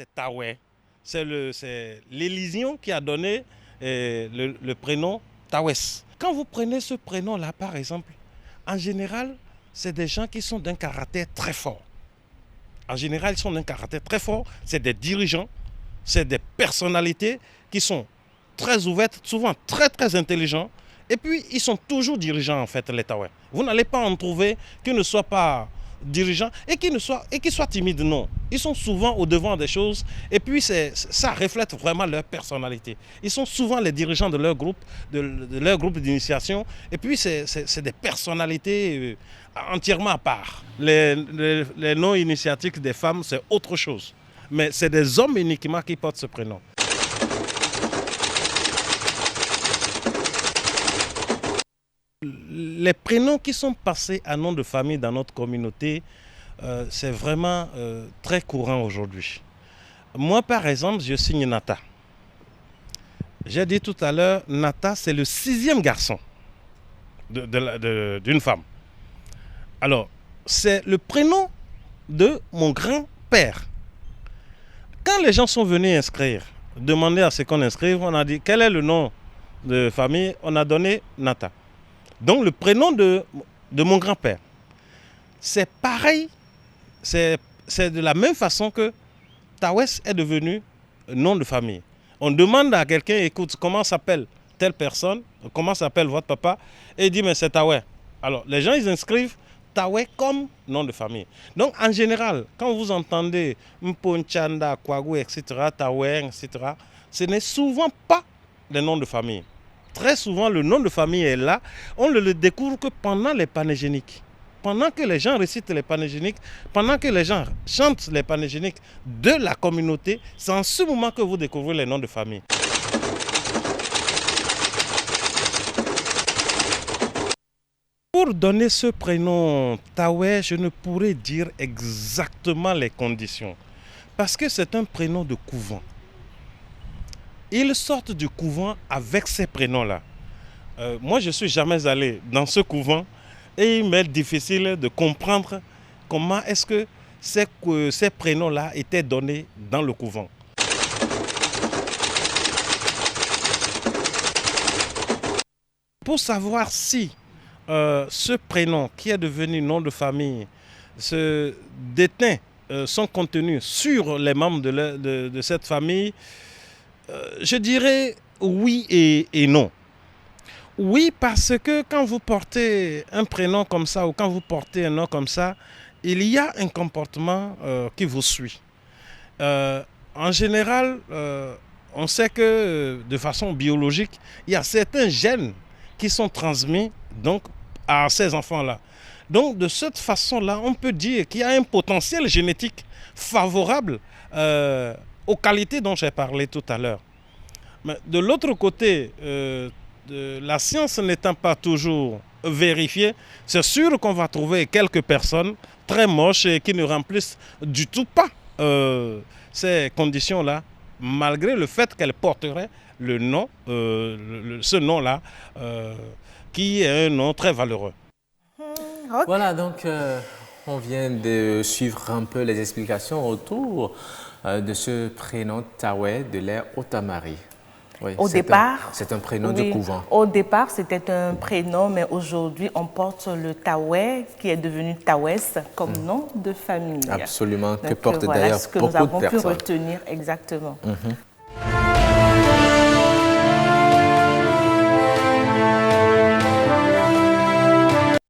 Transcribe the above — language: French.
c'est Tawè. C'est l'élision qui a donné le prénom Tawès. Quand vous prenez ce prénom-là, par exemple, en général, c'est des gens qui sont d'un caractère très fort. En général, ils sont d'un caractère très fort. C'est des dirigeants, c'est des personnalités qui sont très ouvertes, souvent très très intelligents. Et puis, ils sont toujours dirigeants, en fait, les Tawè. Vous n'allez pas en trouver qui ne soient pas dirigeants et qui soient timides, non. Ils sont souvent au devant des choses et puis ça reflète vraiment leur personnalité. Ils sont souvent les dirigeants de leur groupe, de leur groupe d'initiation et puis c'est des personnalités entièrement à part. Les noms initiatiques des femmes, c'est autre chose. Mais c'est des hommes uniquement qui portent ce prénom. Les prénoms qui sont passés à nom de famille dans notre communauté, c'est vraiment très courant aujourd'hui. Moi, par exemple, je signe Nata. J'ai dit tout à l'heure, Nata, c'est le 6e garçon d'une femme. Alors, c'est le prénom de mon grand-père. Quand les gens sont venus inscrire, demander à ce qu'on inscrive, on a dit quel est le nom de famille, on a donné Nata. Donc le prénom de mon grand-père, c'est pareil, c'est de la même façon que Tawès est devenu nom de famille. On demande à quelqu'un, écoute, comment s'appelle telle personne, comment s'appelle votre papa, et il dit, mais c'est Tawè. Alors les gens, ils inscrivent Tawè comme nom de famille. Donc en général, quand vous entendez Mponchanda, Kwagou, etc., Tawè, etc., ce n'est souvent pas des noms de famille. Très souvent, le nom de famille est là. On ne le découvre que pendant les panégéniques. Pendant que les gens récitent les panégéniques, pendant que les gens chantent les panégéniques de la communauté, c'est en ce moment que vous découvrez les noms de famille. Pour donner ce prénom Tawè, je ne pourrais dire exactement les conditions. Parce que c'est un prénom de couvent. Ils sortent du couvent avec ces prénoms-là. Moi, je ne suis jamais allé dans ce couvent et il m'est difficile de comprendre comment est-ce que ces prénoms-là étaient donnés dans le couvent. Pour savoir si ce prénom qui est devenu nom de famille se déteint son contenu sur les membres de cette famille, je dirais oui et non. Oui, parce que quand vous portez un prénom comme ça ou quand vous portez un nom comme ça, il y a un comportement qui vous suit. En général, on sait que de façon biologique, il y a certains gènes qui sont transmis donc, à ces enfants-là. Donc de cette façon-là, on peut dire qu'il y a un potentiel génétique favorable aux qualités dont j'ai parlé tout à l'heure. Mais de l'autre côté, la science n'étant pas toujours vérifiée, c'est sûr qu'on va trouver quelques personnes très moches et qui ne remplissent du tout pas ces conditions-là, malgré le fait qu'elles porteraient le nom, ce nom-là, qui est un nom très valeureux. Okay. Voilà, donc on vient de suivre un peu les explications autour de ce prénom Tawè de l'ère Otamari. Oui, au départ, c'est un prénom de couvent. Au départ, c'était un prénom, mais aujourd'hui, on porte le Tawè, qui est devenu Tawès, comme nom de famille. Absolument, que donc, porte voilà d'ailleurs ce que beaucoup nous avons de pu personnes. retenir exactement.